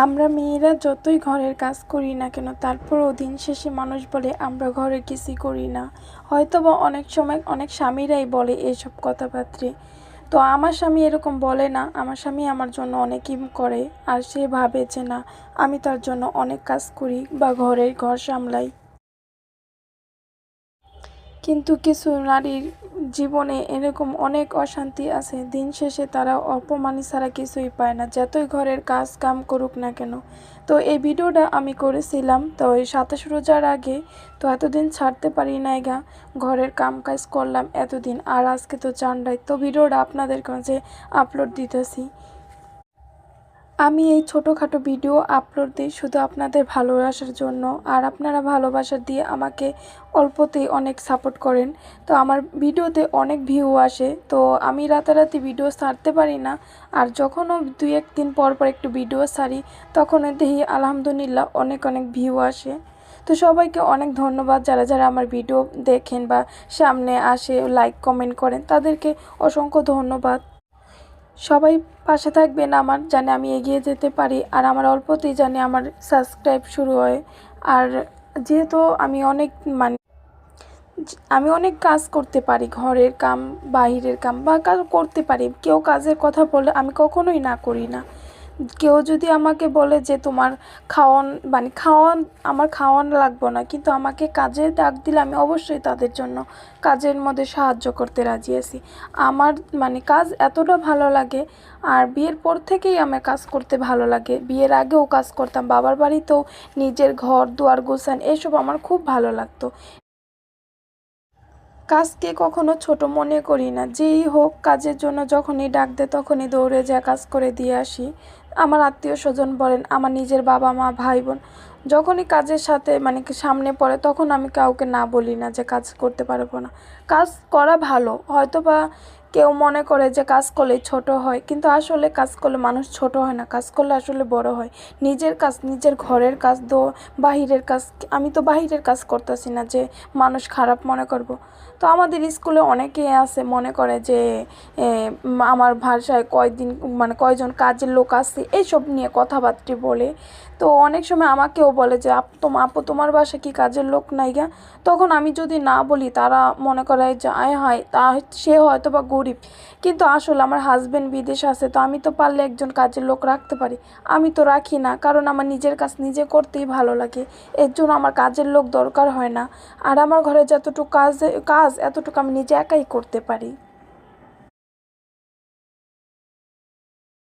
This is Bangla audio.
আমরা মেয়েরা যতই ঘরের কাজ করি না কেন তারপরেও দিন শেষে মানুষ বলে আমরা ঘরে কিছুই করি না। হয়তোবা অনেক সময় অনেক স্বামীরাই বলে এইসব কথাবার্তা। তো আমার স্বামী এরকম বলে না, আমার স্বামী আমার জন্য অনেকই করে। আর সে ভাবে যে না, আমি তার জন্য অনেক কাজ করি বা ঘর সামলাই। কিন্তু কিছু নারীর জীবনে এরকম অনেক অশান্তি আছে, দিন শেষে তারা অপমান ছাড়া কিছুই পায় না, যতই ঘরের কাজ কাম করুক না কেন। তো এই ভিডিওটা আমি করেছিলাম তো এই 27 রোজার আগে। তো এতদিন ছাড়তে পারি নাই গা, ঘরের কাম কাজ করলাম এতদিন, আর আজকে তো চান্ডাই, তো ভিডিওটা আপনাদের কাছে আপলোড দিতেছি। আমি এই ছোটোখাটো ভিডিও আপলোড দিই শুধু আপনাদের ভালোবাসার জন্য, আর আপনারা ভালোবাসা দিয়ে আমাকে অল্পতেই অনেক সাপোর্ট করেন। তো আমার ভিডিওতে অনেক ভিউ আসে, তো আমি রাতারাতি ভিডিও ছাড়তে পারি না। আর যখনও 2-1 দিন পর পর একটু ভিডিও ছাড়ি, তখন দেখি আলহামদুলিল্লাহ অনেক অনেক ভিউ আসে। তো সবাইকে অনেক ধন্যবাদ, যারা যারা আমার ভিডিও দেখেন বা সামনে আসে লাইক কমেন্ট করেন, তাদেরকে অসংখ্য ধন্যবাদ। সবাই পাশে থাকবেন আমার, জানে আমি এগিয়ে যেতে পারি, আর আমার অল্পতেই জানে আমার সাবস্ক্রাইব শুরু হয়। আর যেহেতু আমি অনেক কাজ করতে পারি, ঘরের কাম বাহিরের কাম বা কাজ করতে পারি, কেউ কাজের কথা বলে আমি কখনোই না করি না। কেউ যদি আমাকে বলে যে তোমার খাওয়ান আমার খাওয়ান লাগবে না, কিন্তু আমাকে কাজে ডাক দিলে আমি অবশ্যই তাদের জন্য কাজের মধ্যে সাহায্য করতে রাজি আছি। আমার কাজ এতটা ভালো লাগে, আর বিয়ের পর থেকেই আমার কাজ করতে ভালো লাগে। বিয়ের আগেও কাজ করতাম, বাবার বাড়িতেও নিজের ঘর দুয়ার গোছান এসব আমার খুব ভালো লাগতো। কাজকে কখনো ছোট মনে করি না, যেই হোক কাজের জন্য যখনই ডাক দেয় তখনই দৌড়ে যা কাজ করে দিয়ে আসি। আমার আত্মীয় স্বজন বলেন, আমার নিজের বাবা মা ভাই বোন যখনই কাজের সাথে কি সামনে পড়ে, তখন আমি কাউকে না বলি না যে কাজ করতে পারবো না। কাজ করা ভালো, হয়তো বা কেউ মনে করে যে কাজ করলে ছোট হয়, কিন্তু আসলে কাজ করলে মানুষ ছোট হয় না, কাজ করলে আসলে বড় হয়। নিজের কাজ, নিজের ঘরের কাজ বাহিরের কাজ, আমি তো বাহিরের কাজ করতেছি না যে মানুষ খারাপ মনে করব। তো আমাদের স্কুলে অনেকেই আছে মনে করে যে আমার ভাষায় কয়জন কাজের লোক আছে, এইসব নিয়ে কথাবার্তা বলে। তো অনেক সময় আমাকেও বলে যে আপু তোমার বাসায় কি কাজের লোক নাই গা? তখন আমি যদি না বলি, তারা মনে করে যে আয় হায় সে হয়তো বা গরিব, কিন্তু আসলে আমার হাজব্যান্ড বিদেশ আছে, তো আমি তো পারলে একজন কাজের লোক রাখতে পারি। আমি তো রাখি না, কারণ আমার নিজের কাজ নিজে করতেই ভালো লাগে, এর জন্য আমার কাজের লোক দরকার হয় না। আর আমার ঘরে যতটুকু কাজ এতটুকু আমি নিজে একাই করতে পারি।